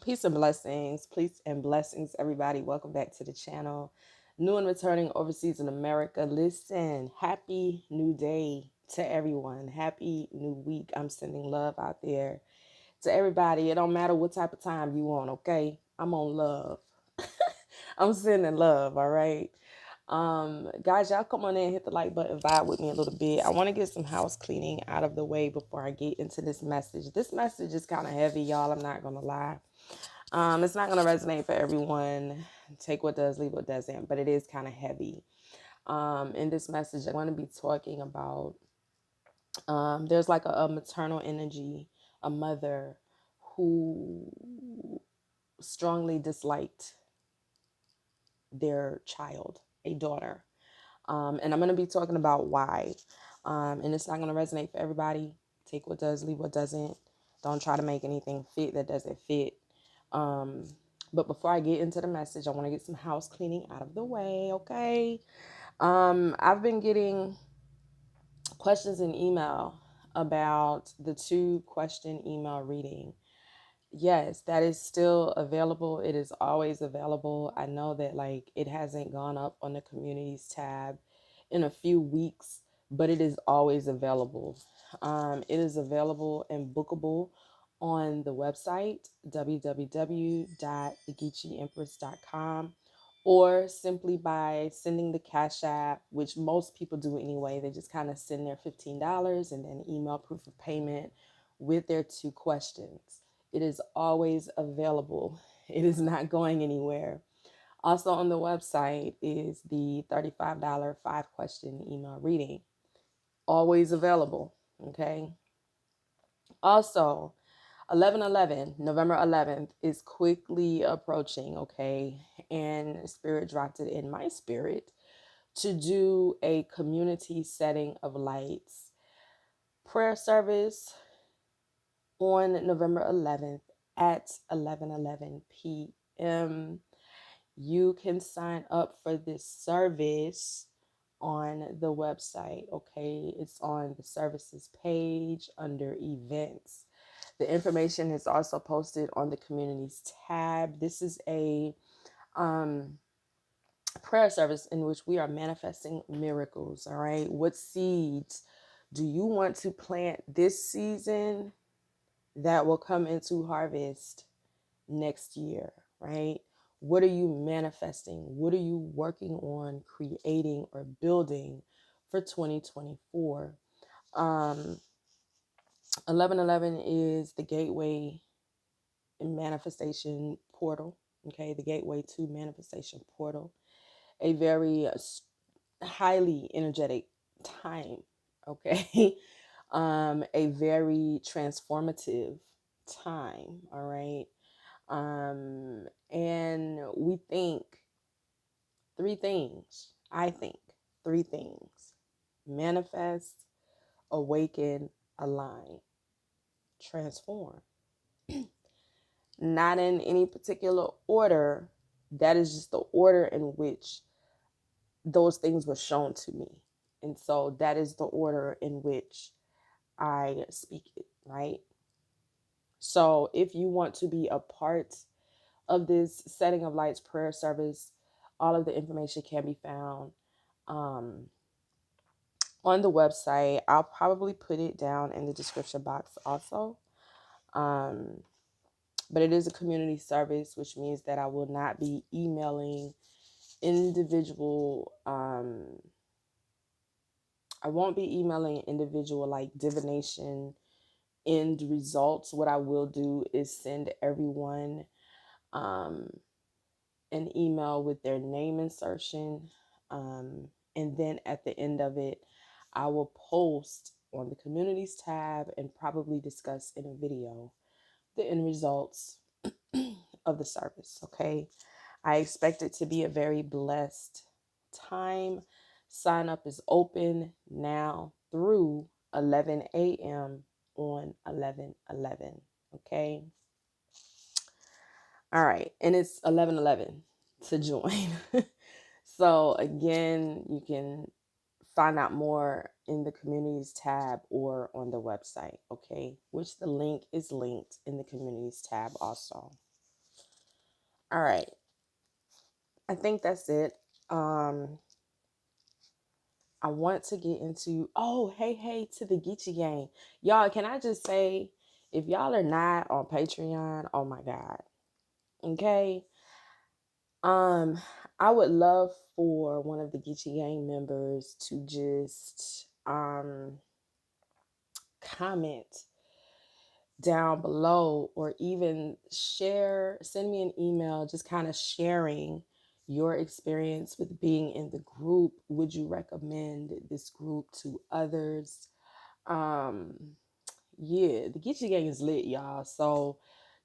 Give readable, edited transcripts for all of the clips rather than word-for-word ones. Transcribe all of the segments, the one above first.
Peace and blessings, everybody. Welcome back to the channel. New and returning overseas in America. Listen, happy new day to everyone. Happy new week. I'm sending love out there to everybody. It don't matter what type of time you on, okay? I'm on love. I'm sending love, all right? Guys, y'all come on in, hit the like button, vibe with me a little bit. I want to get some house cleaning out of the way before I get into this message. This message is kind of heavy, y'all. I'm not gonna lie. It's not gonna resonate for everyone. Take what does, leave what doesn't, but it is kind of heavy. In this message, I'm going to be talking about there's like a maternal energy, a mother who strongly disliked their child, a daughter. And I'm going to be talking about why. And it's not going to resonate for everybody. Take what does, leave what doesn't. Don't try to make anything fit that doesn't fit. But before I get into the message, I want to get some house cleaning out of the way, okay? I've been getting questions in email about the 2-question email reading. Yes, that is still available. It is always available. I know that like it hasn't gone up on the communities tab in a few weeks, but it is always available. It is available and bookable on the website www.thegeecheeempress.com, or simply by sending the CashApp, which most people do anyway. They just kind of send their $15 and then email proof of payment with their 2 questions. It is always available. It is not going anywhere. Also on the website is the $35 5-question email reading. Always available. Okay. Also, 11/11, November 11th is quickly approaching. Okay. And Spirit dropped it in my spirit to do a community setting of lights prayer service on November 11th at 11:11 p.m. You can sign up for this service on the website, okay? It's on the services page under events. The information is also posted on the communities tab. This is a prayer service in which we are manifesting miracles, all right? What seeds do you want to plant this season that will come into harvest next year, right? What are you manifesting? What are you working on creating or building for 2024? 11/11 is the gateway and manifestation portal, okay? The gateway to manifestation portal. A very highly energetic time, okay? A very transformative time, all right? And we think 3 things. I think 3 things: manifest, awaken, align, transform. Not in any particular order. That is just the order in which those things were shown to me. And so that is the order in which I speak it, right? So if you want to be a part of this setting of lights prayer service, all of the information can be found on the website. I'll probably put it down in the description box also. But it is a community service, which means that I will not be emailing individual. I won't be emailing individual like divination end results. What I will do is send everyone an email with their name insertion. And then at the end of it, I will post on the communities tab and probably discuss in a video the end results of the service. Okay. I expect it to be a very blessed time. Sign up is open now through 11 a.m. on 11/11. Okay. All right. And it's 11/11 to join. So again, you can find out more in the communities tab or on the website, okay? Which the link is linked in the communities tab also. All right. I think that's it. I want to get into, oh, hey, to the Geechee gang. Y'all, can I just say, if y'all are not on Patreon, oh my God. Okay. Um, I would love for one of the Geechee gang members to just comment down below, or even send me an email just kind of sharing your experience with being in the group. Would you recommend this group to others? um yeah, the Geechee gang is lit, y'all. So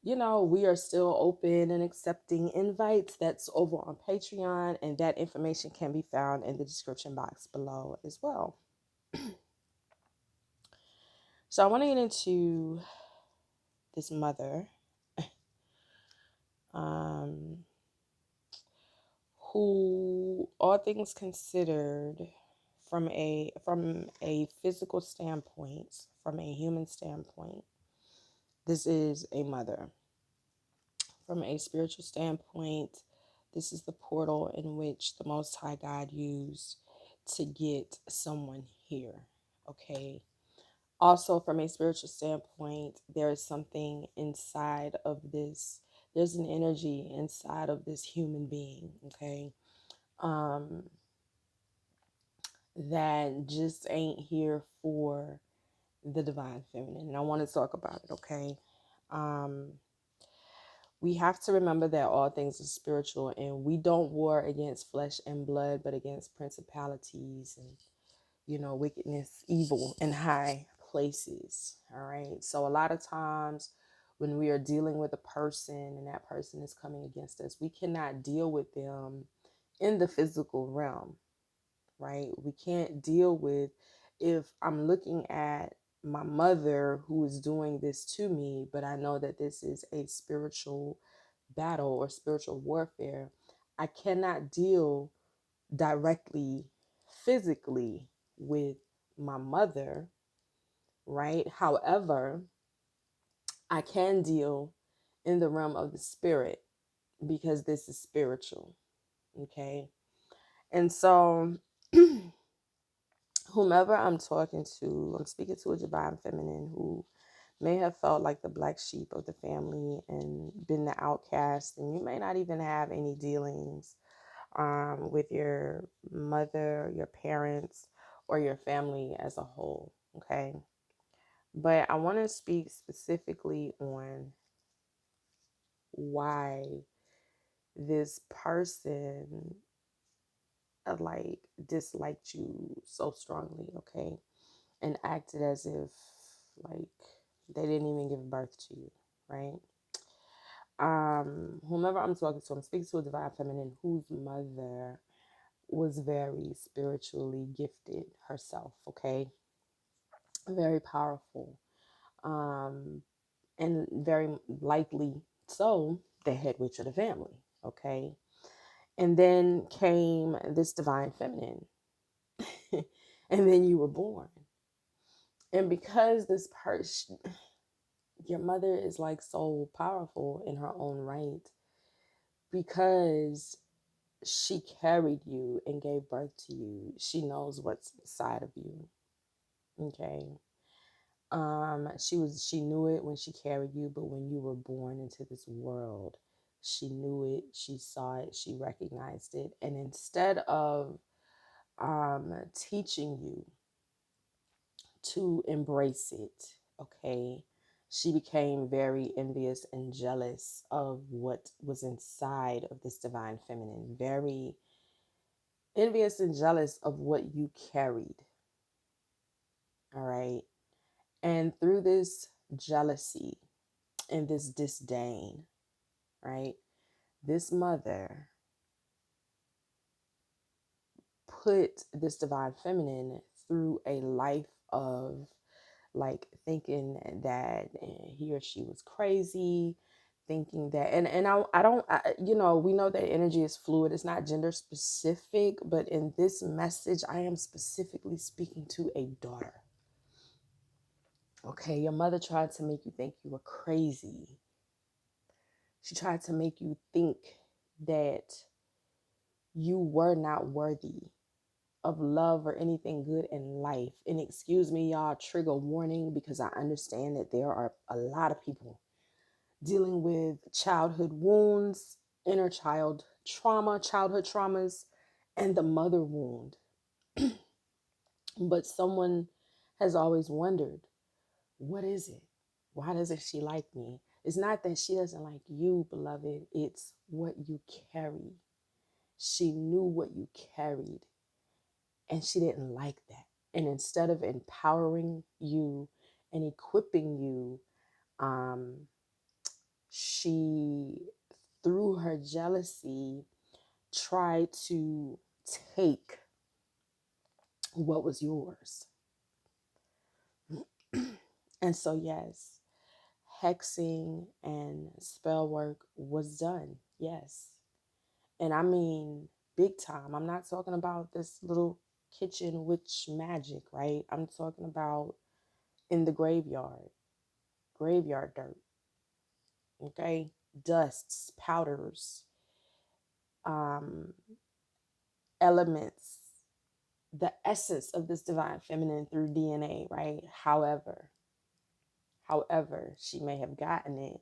we are still open and accepting invites. That's over on Patreon, and that information can be found in the description box below as well. So I want to get into this mother um, who, all things considered, from a physical standpoint, from a human standpoint, this is a mother. From a spiritual standpoint, this is the portal in which the Most High God used to get someone here. Okay. Also, from a spiritual standpoint, there is something inside of this. There's an energy inside of this human being. Okay. Um, that just ain't here for the divine feminine. And I want to talk about it. Okay. Um, we have to remember that all things are spiritual, and we don't war against flesh and blood, but against principalities and, wickedness, evil in high places. All right. So a lot of times when we are dealing with a person and that person is coming against us, we cannot deal with them in the physical realm, right? We can't deal with, if I'm looking at my mother who is doing this to me, but I know that this is a spiritual battle or spiritual warfare. I cannot deal directly physically with my mother, right? However, I can deal in the realm of the spirit, because this is spiritual. Okay. And so whomever I'm talking to, I'm speaking to a divine feminine who may have felt like the black sheep of the family and been the outcast, and you may not even have any dealings with your mother, your parents, or your family as a whole. Okay. But I want to speak specifically on why this person like disliked you so strongly. Okay. And acted as if like they didn't even give birth to you, right? Whomever I'm talking to, I'm speaking to a divine feminine whose mother was very spiritually gifted herself, okay? Very powerful. Um, and very likely so the head witch of the family, okay? And then came this divine feminine. And then you were born. And because this person, your mother is like so powerful in her own right, because she carried you and gave birth to you. She knows what's inside of you. Okay. She knew it when she carried you, but when you were born into this world, she knew it, she saw it, she recognized it. And instead of teaching you to embrace it, okay, she became very envious and jealous of what was inside of this divine feminine, very envious and jealous of what you carried. All right. And through this jealousy and this disdain, right, this mother put this divine feminine through a life of like thinking that he or she was crazy, thinking that, and I don't, we know that energy is fluid, it's not gender specific, but in this message, I am specifically speaking to a daughter. Okay, your mother tried to make you think you were crazy, She tried to make you think that you were not worthy of love or anything good in life. And excuse me, y'all, trigger warning, because I understand that there are a lot of people dealing with childhood wounds, inner child trauma, childhood traumas, and the mother wound. But someone has always wondered, what is it? Why doesn't she like me? It's not that she doesn't like you, beloved. It's what you carry. She knew what you carried, and she didn't like that. And instead of empowering you and equipping you, she, through her jealousy, tried to take what was yours. And so, yes, hexing and spell work was done. Yes. And I mean, big time. I'm not talking about this little kitchen witch magic, right? I'm talking about in the graveyard dirt, okay? Dusts, powders, um, elements, the essence of this divine feminine through DNA, right? However, she may have gotten it,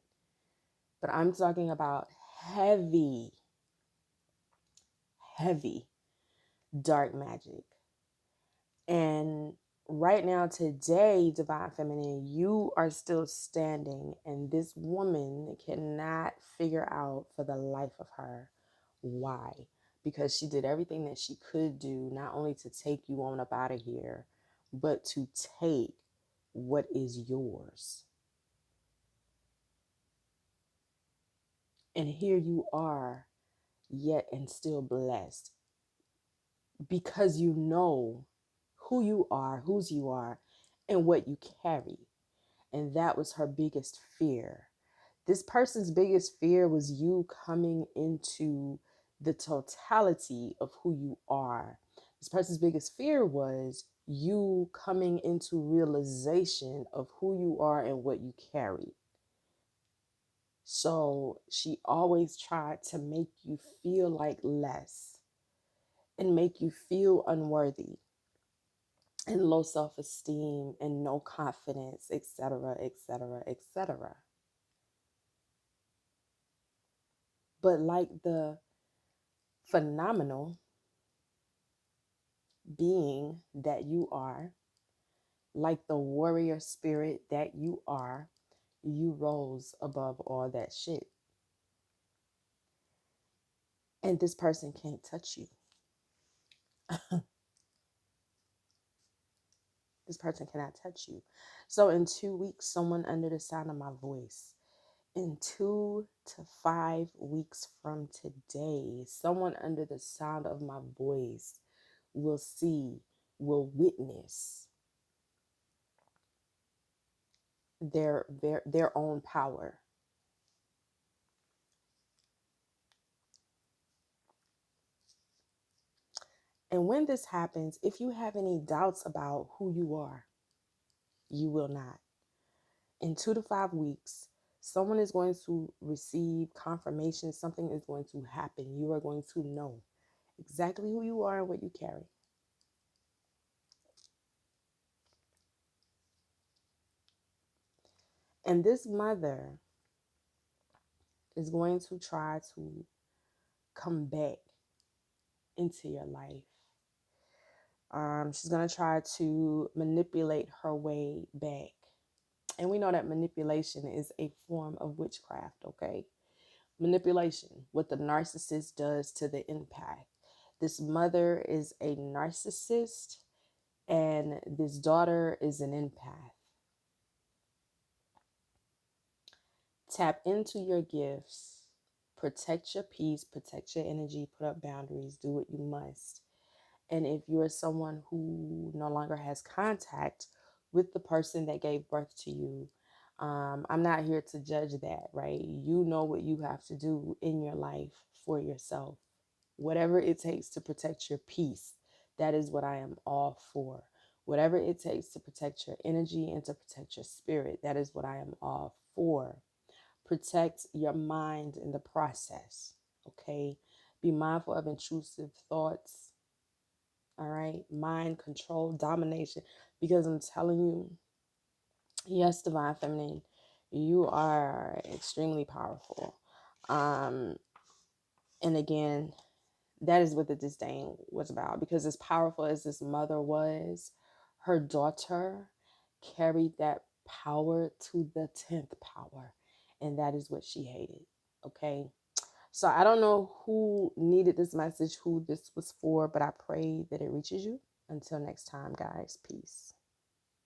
but I'm talking about heavy, heavy dark magic. And right now, today, divine feminine, you are still standing, and this woman cannot figure out for the life of her why. Because she did everything that she could do, not only to take you on up out of here, but to take what is yours. And here you are, yet and still blessed, because you know who you are, whose you are, and what you carry. And that was her biggest fear. This person's biggest fear was you coming into the totality of who you are. This person's biggest fear was you coming into realization of who you are and what you carry. So she always tried to make you feel like less and make you feel unworthy and low self-esteem and no confidence, etc., etc., etc. But like the phenomenal being that you are, like the warrior spirit that you are, you rose above all that shit. And this person can't touch you. This person cannot touch you. So in 2 weeks, someone under the sound of my voice, in 2 to 5 weeks from today, someone under the sound of my voice will see, will witness their own power. And when this happens, if you have any doubts about who you are, you will not. In 2 to 5 weeks, someone is going to receive confirmation. Something is going to happen. You are going to know exactly who you are and what you carry. And this mother is going to try to come back into your life. She's going to try to manipulate her way back. And we know that manipulation is a form of witchcraft, okay? Manipulation, what the narcissist does to the empath. This mother is a narcissist, and this daughter is an empath. Tap into your gifts, protect your peace, protect your energy, put up boundaries, do what you must. And if you're someone who no longer has contact with the person that gave birth to you, I'm not here to judge that, right? You know what you have to do in your life for yourself. Whatever it takes to protect your peace, that is what I am all for. Whatever it takes to protect your energy and to protect your spirit, that is what I am all for. Protect your mind in the process. Okay. Be mindful of intrusive thoughts. All right. Mind control, domination. Because I'm telling you, yes, divine feminine, you are extremely powerful. And again, that is what the disdain was about. Because as powerful as this mother was, her daughter carried that power to the 10th power. And that is what she hated. Okay. So I don't know who needed this message, who this was for, but I pray that it reaches you. Until next time, guys. Peace.